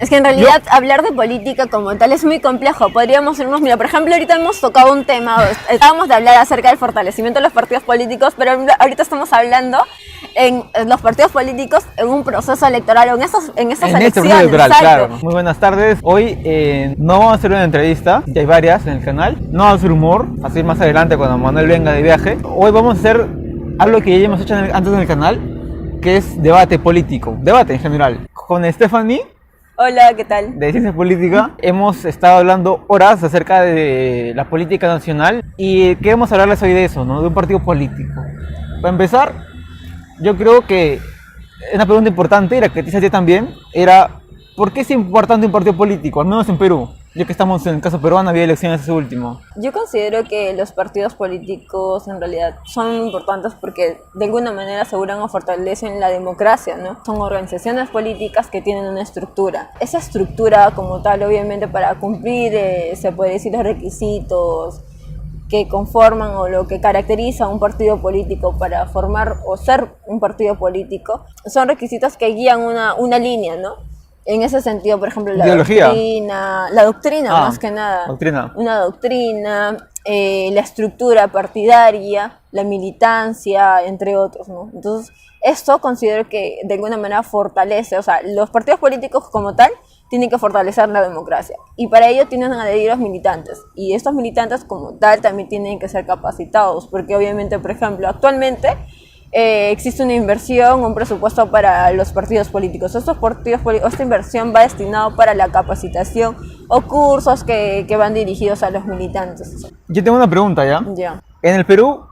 Es que en realidad hablar de política como tal es muy complejo. Podríamos irnos, mira, por ejemplo, ahorita hemos tocado un tema, estábamos de hablar acerca del fortalecimiento de los partidos políticos, pero ahorita estamos hablando en los partidos políticos en un proceso electoral o en estas elecciones. Proceso electoral, claro. Muy buenas tardes. Hoy no vamos a hacer una entrevista, ya hay varias en el canal. No vamos a hacer humor, así más adelante cuando Manuel venga de viaje. Hoy vamos a hacer algo que ya hemos hecho antes en el canal, que es debate político, debate en general. Con Stephanie. Hola, ¿qué tal? De Ciencia Política. Hemos estado hablando horas acerca de la política nacional y queremos hablarles hoy de eso, ¿no? De un partido político. Para empezar, yo creo que una pregunta importante, y la que te hice a ti también, era ¿por qué es importante un partido político? Al menos en Perú, ya que estamos en el caso peruano, había elecciones ese último. Yo considero que los partidos políticos en realidad son importantes porque de alguna manera aseguran o fortalecen la democracia, ¿no? Son organizaciones políticas que tienen una estructura. Esa estructura como tal, obviamente, para cumplir, se puede decir, los requisitos que conforman o lo que caracteriza a un partido político para formar o ser un partido político, son requisitos que guían una línea, ¿no? En ese sentido, por ejemplo, la doctrina más que nada. Una doctrina, la estructura partidaria, la militancia, entre otros, ¿no? Entonces, esto considero que de alguna manera fortalece, o sea, los partidos políticos como tal tienen que fortalecer la democracia y para ello tienen que adherir los militantes y estos militantes como tal también tienen que ser capacitados porque obviamente, por ejemplo, actualmente existe una inversión, un presupuesto para los partidos políticos. Esta inversión va destinado para la capacitación o cursos que van dirigidos a los militantes. Yo tengo una pregunta ya. En el Perú,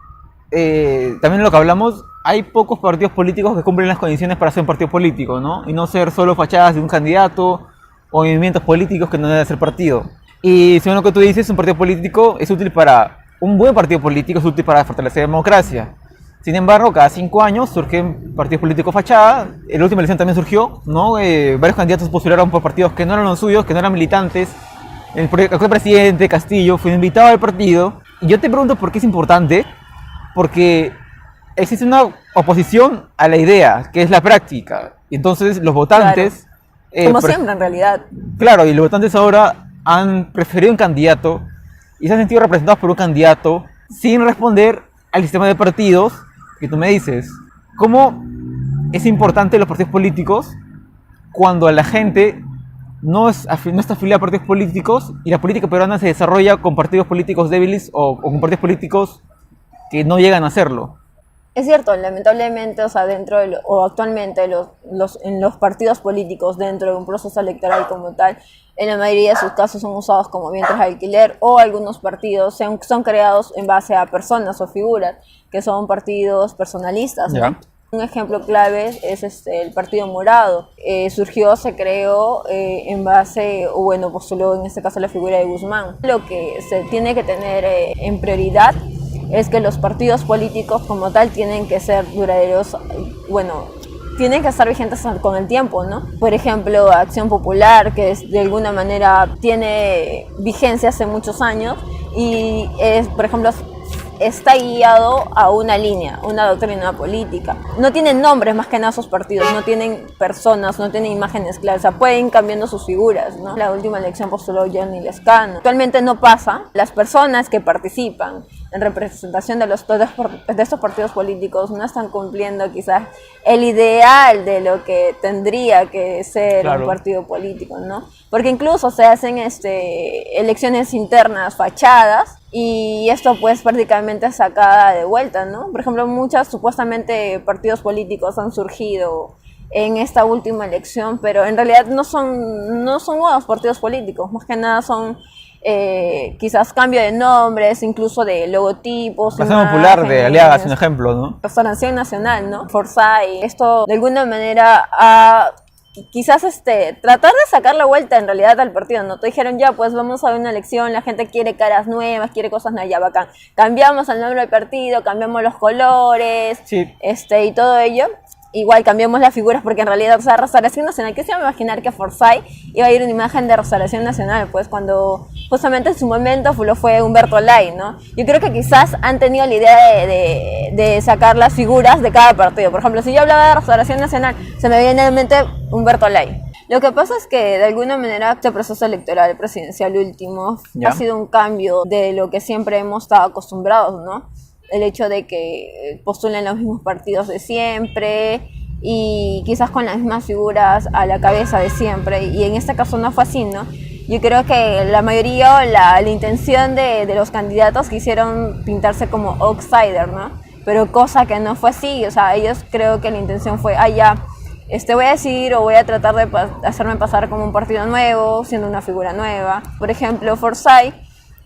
también lo que hablamos, hay pocos partidos políticos que cumplen las condiciones para ser un partido político, ¿no? Y no ser solo fachadas de un candidato o movimientos políticos que no deben ser partido. Y según lo que tú dices, un partido político es útil para, un buen partido político es útil para fortalecer la democracia. Sin embargo, cada 5 años surgen partidos políticos fachada. En la última elección también surgió, ¿no? Varios candidatos postularon por partidos que no eran los suyos, que no eran militantes. El actual presidente Castillo fue invitado al partido. Y yo te pregunto por qué es importante. Porque existe una oposición a la idea, que es la práctica. Y entonces los votantes... Claro. Como siempre, en realidad. Claro, y los votantes ahora han preferido un candidato y se han sentido representados por un candidato sin responder al sistema de partidos que tú me dices. ¿Cómo es importante los partidos políticos cuando la gente no está afiliada a partidos políticos y la política peruana se desarrolla con partidos políticos débiles o con partidos políticos que no llegan a hacerlo? Es cierto, lamentablemente, o sea, actualmente en los partidos políticos dentro de un proceso electoral como tal, en la mayoría de sus casos son usados como vientres de alquiler o algunos partidos son creados en base a personas o figuras que son partidos personalistas, ¿no? Un ejemplo clave es el Partido Morado. Se creó en base, o bueno, postuló en este caso la figura de Guzmán. Lo que se tiene que tener en prioridad es que los partidos políticos como tal tienen que ser duraderos, bueno, tienen que estar vigentes con el tiempo, ¿no? Por ejemplo, Acción Popular, que de alguna manera tiene vigencia hace muchos años y por ejemplo, está guiado a una línea, una doctrina política. No tienen nombres más que nada sus partidos, no tienen personas, no tienen imágenes claras, o sea, pueden ir cambiando sus figuras, ¿no? La última elección postuló Johnny Lescano. Actualmente no pasa, las personas que participan en representación de estos partidos políticos no están cumpliendo quizás el ideal de lo que tendría que ser un partido político, ¿no? Porque incluso se hacen elecciones internas fachadas y esto pues prácticamente sacada de vuelta, ¿no? Por ejemplo, muchos supuestamente partidos políticos han surgido en esta última elección, pero en realidad no son nuevos partidos políticos, más que nada son quizás cambio de nombres, incluso de logotipos. La Acción Popular de Aliaga es un ejemplo, ¿no? Restauración Nacional, ¿no? Forsyth. Esto de alguna manera quizás tratar de sacar la vuelta en realidad al partido, ¿no? Te dijeron ya, pues vamos a ver una elección, la gente quiere caras nuevas, quiere cosas nuevas, ya bacán. Cambiamos el nombre del partido, cambiamos los colores, sí. Y todo ello. Igual cambiamos las figuras porque en realidad, o sea, Restauración Nacional, ¿qué se iba a imaginar que Forsyth iba a ir una imagen de Restauración Nacional? Pues cuando justamente en su momento lo fue Humberto Lay, ¿no? Yo creo que quizás han tenido la idea de sacar las figuras de cada partido. Por ejemplo, si yo hablaba de Restauración Nacional, se me viene en mente Humberto Lay. Lo que pasa es que de alguna manera este proceso electoral presidencial último ha sido un cambio de lo que siempre hemos estado acostumbrados, ¿no? El hecho de que postulen los mismos partidos de siempre y quizás con las mismas figuras a la cabeza de siempre, y en este caso no fue así, ¿no? Yo creo que la mayoría o la intención de los candidatos quisieron pintarse como outsider, ¿no? Pero cosa que no fue así, o sea, ellos creo que la intención fue, voy a decir o voy a tratar de hacerme pasar como un partido nuevo, siendo una figura nueva. Por ejemplo, Forsyth,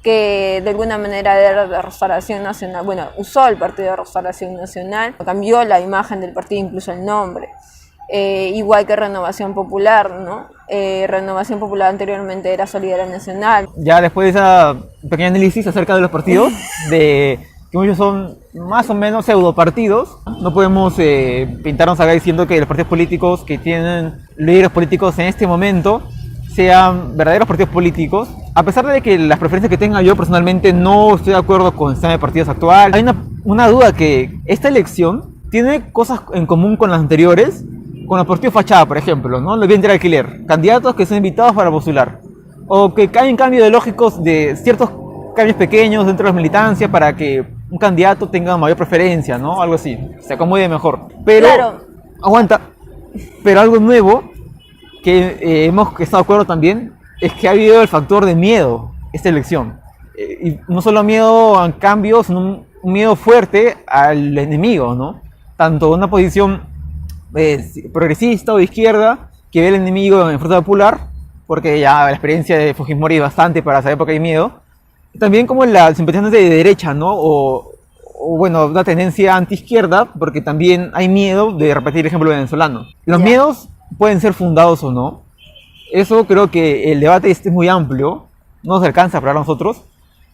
que de alguna manera era de Restauración Nacional, bueno, usó el Partido de Restauración Nacional, cambió la imagen del partido, incluso el nombre. Igual que Renovación Popular, ¿no? Renovación Popular anteriormente era Solidaridad Nacional. Ya después de esa pequeña análisis acerca de los partidos, de que muchos son más o menos pseudo partidos, no podemos pintarnos acá diciendo que los partidos políticos que tienen líderes políticos en este momento sean verdaderos partidos políticos. A pesar de que las preferencias que tenga yo personalmente no estoy de acuerdo con el sistema de partidos actual, hay una duda que esta elección tiene cosas en común con las anteriores, con los partidos fachada, por ejemplo, ¿no? Los bienes de alquiler, candidatos que son invitados para postular, o que hay un cambio ideológicos de ciertos cambios pequeños dentro de las militancias para que un candidato tenga mayor preferencia, ¿no? Algo así, se acomode mejor. Pero, claro. Aguanta, pero algo nuevo que hemos estado de acuerdo también es que ha habido el factor de miedo esta elección. Y no solo miedo a cambios, sino un miedo fuerte al enemigo, ¿no? Tanto una posición progresista o de izquierda que ve al enemigo en Fuerza Popular, porque ya la experiencia de Fujimori es bastante para saber por qué hay miedo. También como las simpatizantes de derecha, ¿no? O bueno, una tendencia anti-izquierda, porque también hay miedo de repetir el ejemplo venezolano. Los miedos pueden ser fundados o no. Eso creo que el debate es muy amplio, no nos alcanza para nosotros,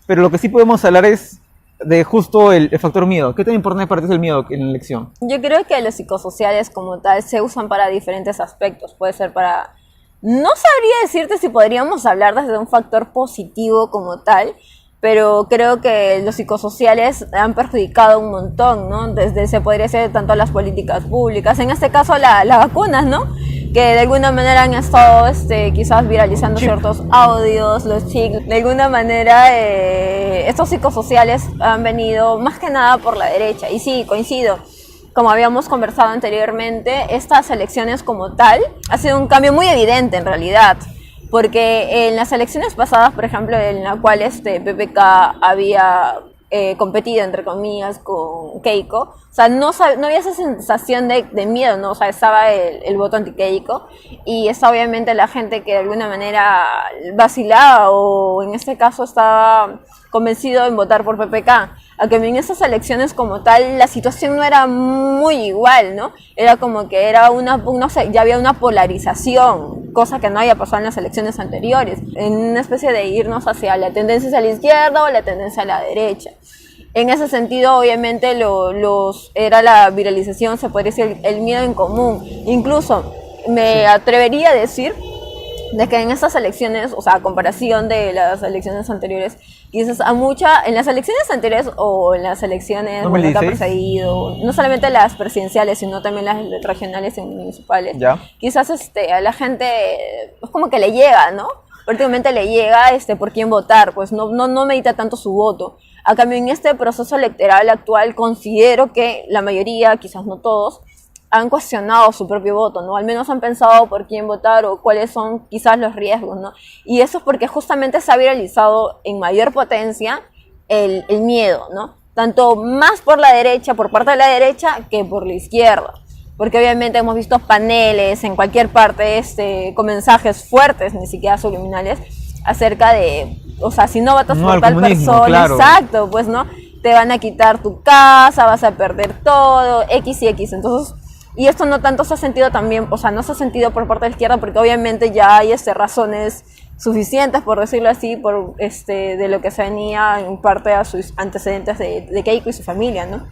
pero lo que sí podemos hablar es de justo el factor miedo. ¿Qué tan importante para ti es el miedo en la elección? Yo creo que los psicosociales como tal se usan para diferentes aspectos. Puede ser para... No sabría decirte si podríamos hablar desde un factor positivo como tal, pero creo que los psicosociales han perjudicado un montón, ¿no? Desde se podría ser tanto las políticas públicas, en este caso las vacunas, ¿no? Que de alguna manera han estado quizás viralizando ciertos audios, los chics. De alguna manera estos psicosociales han venido más que nada por la derecha. Y sí, coincido. Como habíamos conversado anteriormente, estas elecciones como tal ha sido un cambio muy evidente en realidad. Porque en las elecciones pasadas, por ejemplo, en la cual PPK había competido, entre comillas, con Keiko, o sea, no había esa sensación de miedo, ¿no? O sea, estaba el voto anti-Keiko y está obviamente la gente que de alguna manera vacilaba o en este caso estaba convencido en votar por PPK. A que en esas elecciones como tal la situación no era muy igual, ¿no? Era como que era no sé, ya había una polarización, cosa que no había pasado en las elecciones anteriores, en una especie de irnos hacia la tendencia hacia la izquierda o la tendencia a la derecha. En ese sentido, obviamente, era la viralización, se podría decir, el miedo en común. Incluso me atrevería a decir de que en estas elecciones, o sea, a comparación de las elecciones anteriores, quizás en las elecciones anteriores o en las elecciones que ha precedido, no solamente las presidenciales, sino también las regionales y municipales, quizás a la gente es como que le llega, ¿no? Prácticamente le llega por quién votar, pues no medita tanto su voto. A cambio, en este proceso electoral actual considero que la mayoría, quizás no todos, han cuestionado su propio voto, ¿no? Al menos han pensado por quién votar o cuáles son quizás los riesgos, ¿no? Y eso es porque justamente se ha viralizado en mayor potencia el miedo, ¿no? Tanto más por la derecha, por parte de la derecha, que por la izquierda. Porque obviamente hemos visto paneles en cualquier parte con mensajes fuertes, ni siquiera subliminales, acerca de, o sea, si no votas por tal persona, claro. Exacto, pues, ¿no? Te van a quitar tu casa, vas a perder todo, X y X. Entonces, y esto no tanto se ha sentido también, o sea, no se ha sentido por parte de la izquierda porque obviamente ya hay razones suficientes, por decirlo así, por de lo que se venía en parte a sus antecedentes de Keiko y su familia, ¿no?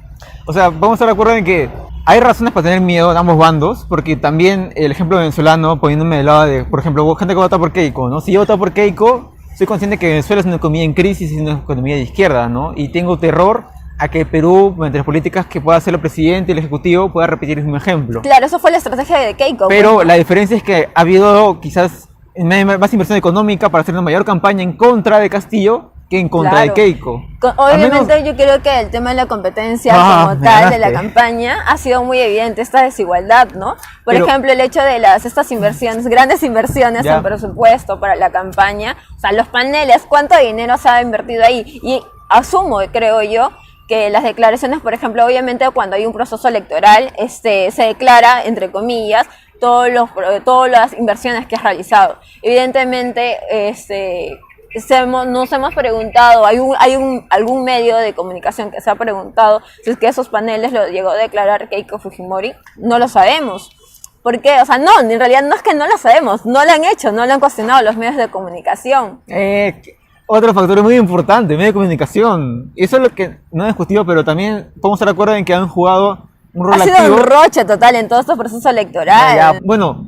O sea, vamos a estar de acuerdo en que hay razones para tener miedo en ambos bandos, porque también el ejemplo venezolano, poniéndome del lado de, por ejemplo, gente que vota por Keiko, ¿no? Si yo voto por Keiko, soy consciente que Venezuela es una economía en crisis y una economía de izquierda, ¿no? Y tengo terror a que Perú, mediante las políticas que pueda hacer el presidente y el ejecutivo, pueda repetir el mismo ejemplo. Claro, eso fue la estrategia de Keiko. Pero pues, la diferencia es que ha habido quizás más inversión económica para hacer una mayor campaña en contra de Castillo que en contra de Keiko. Obviamente yo creo que el tema de la competencia como tal de la campaña ha sido muy evidente, esta desigualdad, ¿no? Por ejemplo, el hecho de estas inversiones, grandes inversiones en presupuesto para la campaña, o sea, los paneles, ¿cuánto dinero se ha invertido ahí? Y asumo, creo yo, que las declaraciones, por ejemplo, obviamente cuando hay un proceso electoral, se declara, entre comillas, todas las inversiones que has realizado. Evidentemente, nos hemos preguntado, algún medio de comunicación que se ha preguntado si es que esos paneles lo llegó a declarar Keiko Fujimori. No lo sabemos. ¿Por qué? O sea, no, en realidad no es que no lo sabemos, no lo han hecho, no lo han cuestionado los medios de comunicación. Otro factor muy importante, medio de comunicación. Eso es lo que no es discutido, pero también podemos estar de acuerdo en que han jugado un rol activo. Ha sido un roche total en todo este proceso electoral. Bueno,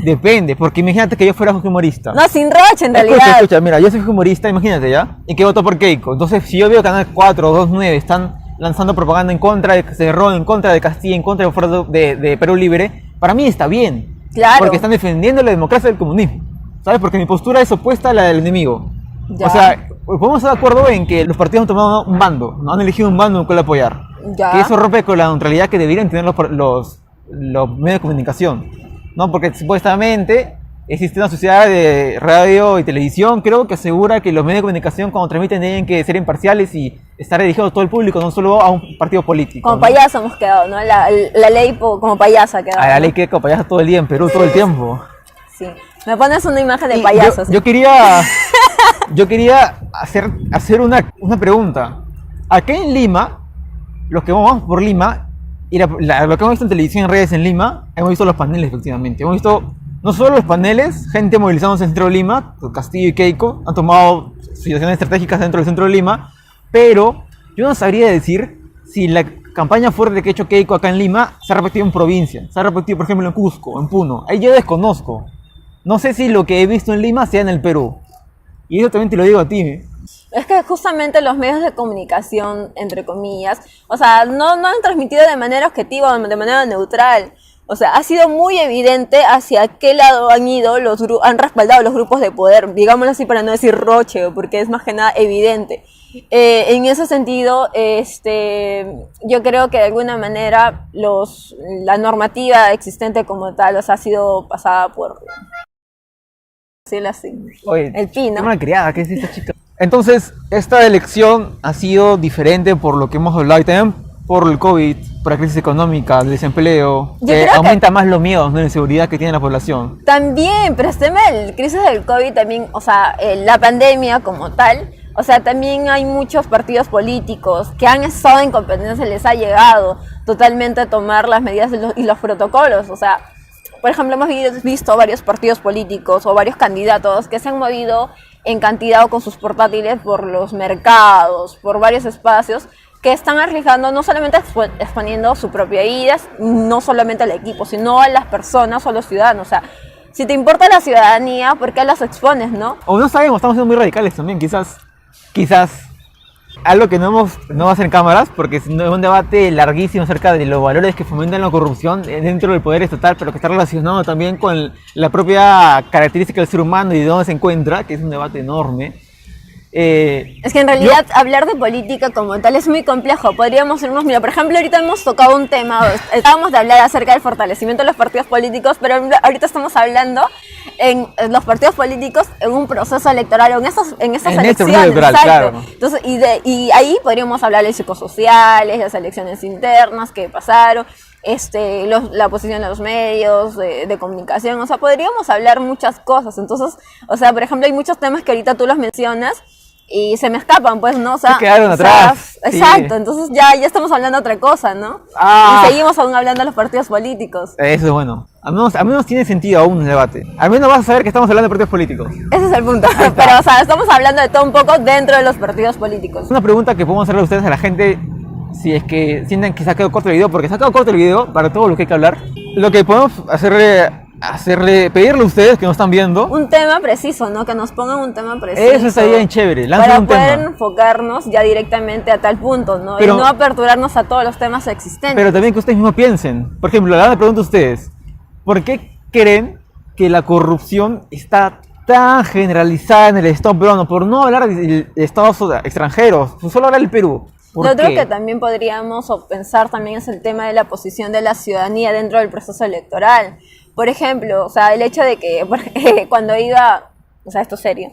depende, porque imagínate que yo fuera fujimorista. No, sin roche en realidad. Escucha, mira, yo soy fujimorista, imagínate ya, y que voto por Keiko. Entonces, si yo veo Canal 4 o 29 están lanzando propaganda en contra de Cerrón, en contra de Castilla, en contra de Perú Libre, para mí está bien. Claro. Porque están defendiendo la democracia del comunismo. ¿Sabes? Porque mi postura es opuesta a la del enemigo. Ya. O sea, podemos estar de acuerdo en que los partidos han tomado un bando, ¿no? Han elegido un bando en el cual apoyar. Ya. Que eso rompe con la neutralidad que deberían tener los medios de comunicación, ¿no? Porque supuestamente existe una sociedad de radio y televisión, creo, que asegura que los medios de comunicación cuando transmiten tienen que ser imparciales y estar dirigidos a todo el público, no solo a un partido político. Como payaso hemos quedado, ¿no? La ley como payasa ha quedado. La ley que como payasa todo el día en Perú, todo el tiempo. Sí. Me pones una imagen de payaso. Yo quería hacer una pregunta. Acá en Lima, los que vamos por Lima, y lo que hemos visto en televisión, en redes en Lima, hemos visto los paneles, efectivamente. Hemos visto no solo los paneles, gente movilizándose en el centro de Lima, Castillo y Keiko han tomado situaciones estratégicas dentro del centro de Lima, pero yo no sabría decir si la campaña fuerte que ha hecho Keiko acá en Lima se ha repetido en provincia, se ha repetido, por ejemplo, en Cusco, en Puno. Ahí yo desconozco. No sé si lo que he visto en Lima sea en el Perú. Y eso también te lo digo a ti. Es que justamente los medios de comunicación, entre comillas, o sea, no han transmitido de manera objetiva, de manera neutral. O sea, ha sido muy evidente hacia qué lado han respaldado los grupos de poder, digámoslo así para no decir roche, porque es más que nada evidente. En ese sentido, yo creo que de alguna manera la normativa existente como tal, o sea, ha sido pasada por... Así. Oye, el pino. Una criada, ¿qué es esta chica? Entonces, esta elección ha sido diferente por lo que hemos hablado y también por el COVID, por la crisis económica, el desempleo, que aumenta más los miedos, ¿no? La inseguridad que tiene la población. También, pero este tema de la crisis del COVID también, o sea, la pandemia como tal, o sea, también hay muchos partidos políticos que han estado en competencia, les ha llegado totalmente a tomar las medidas y los protocolos, o sea, por ejemplo, hemos visto varios partidos políticos o varios candidatos que se han movido en cantidad o con sus portátiles por los mercados, por varios espacios, que están arriesgando no solamente exponiendo su propia vida, no solamente al equipo, sino a las personas o a los ciudadanos. O sea, si te importa la ciudadanía, ¿por qué las expones, no? O no sabemos, estamos siendo muy radicales también, quizás algo que no va a ser en cámaras, porque es un debate larguísimo acerca de los valores que fomentan la corrupción dentro del poder estatal, pero que está relacionado también con la propia característica del ser humano y de dónde se encuentra, que es un debate enorme. Es que en realidad hablar de política como tal es muy complejo. Podríamos irnos, mira, por ejemplo, ahorita hemos tocado un tema, estábamos de hablar acerca del fortalecimiento de los partidos políticos, pero ahorita estamos hablando en los partidos políticos en un proceso electoral, en esas elecciones, electoral, exacto. Claro. Entonces, y ahí podríamos hablar de psicosociales, las elecciones internas que pasaron, la posición de los medios de comunicación, o sea, podríamos hablar muchas cosas. Entonces, o sea, por ejemplo, hay muchos temas que ahorita tú los mencionas y se me escapan, pues, ¿no? O sea, se quedaron atrás. Exacto, sí. Entonces ya estamos hablando de otra cosa, ¿no? Y seguimos aún hablando de los partidos políticos. Eso es bueno. Al menos tiene sentido aún el debate. Al menos vas a saber que estamos hablando de partidos políticos. Ese es el punto. Pero, o sea, estamos hablando de todo un poco dentro de los partidos políticos. Una pregunta que podemos hacerle a ustedes, a la gente, si es que sienten que se ha quedado corto el video, porque se ha quedado corto el video para todo lo que hay que hablar. Lo que podemos hacerle pedirle a ustedes que nos están viendo. Un tema preciso, ¿no? Que nos pongan un tema preciso. Eso estaría bien chévere. Para poder enfocarnos ya directamente a tal punto, ¿no? Pero, y no aperturarnos a todos los temas existentes. Pero también que ustedes mismos piensen. Por ejemplo, la pregunta a ustedes. ¿Por qué creen que la corrupción está tan generalizada en el Estado peruano? Por no hablar de estados extranjeros, solo hablar del Perú. Yo creo que también podríamos pensar también es el tema de la posición de la ciudadanía dentro del proceso electoral. Por ejemplo, o sea, el hecho de que cuando iba, o sea, esto es serio,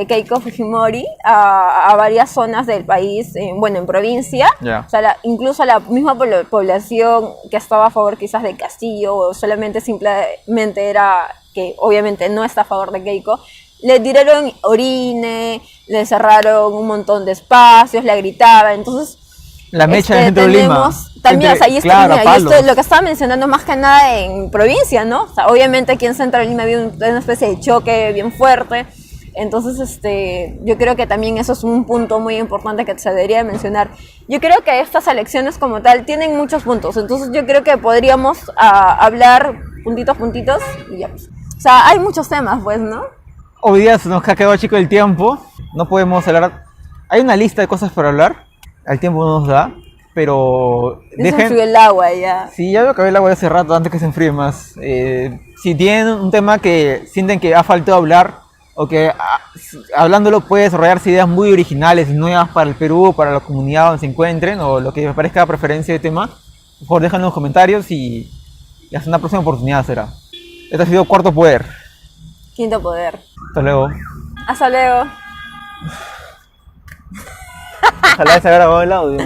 Keiko Fujimori a varias zonas del país, en provincia, o sea, incluso la misma población que estaba a favor quizás de Castillo, o simplemente era que obviamente no está a favor de Keiko, le tiraron orine, le cerraron un montón de espacios, le gritaban, entonces... La mecha de Centro Lima. También, o sea, y esto lo que estaba mencionando más que nada en provincia, ¿no? O sea, obviamente aquí en Centro Lima había una especie de choque bien fuerte, entonces yo creo que también eso es un punto muy importante que se debería mencionar. Yo creo que estas elecciones como tal tienen muchos puntos, entonces yo creo que podríamos hablar puntitos y ya pues. O sea, hay muchos temas, pues, ¿no? Hoy día se nos ha quedado chico el tiempo, no podemos hablar, hay una lista de cosas para hablar, el tiempo no nos da, pero... Se enfrió el agua ya. Sí, ya acabé el agua hace rato, antes que se enfríe más. Si tienen un tema que sienten que ha faltado hablar, o que hablándolo puede desarrollarse ideas muy originales y nuevas para el Perú, para la comunidad donde se encuentren, o lo que les parezca preferencia de tema, por favor déjenlo en los comentarios y hasta una próxima oportunidad será. Este ha sido Cuarto Poder. Quinto Poder. Hasta luego. Hasta luego. Ojalá se haya grabado el audio.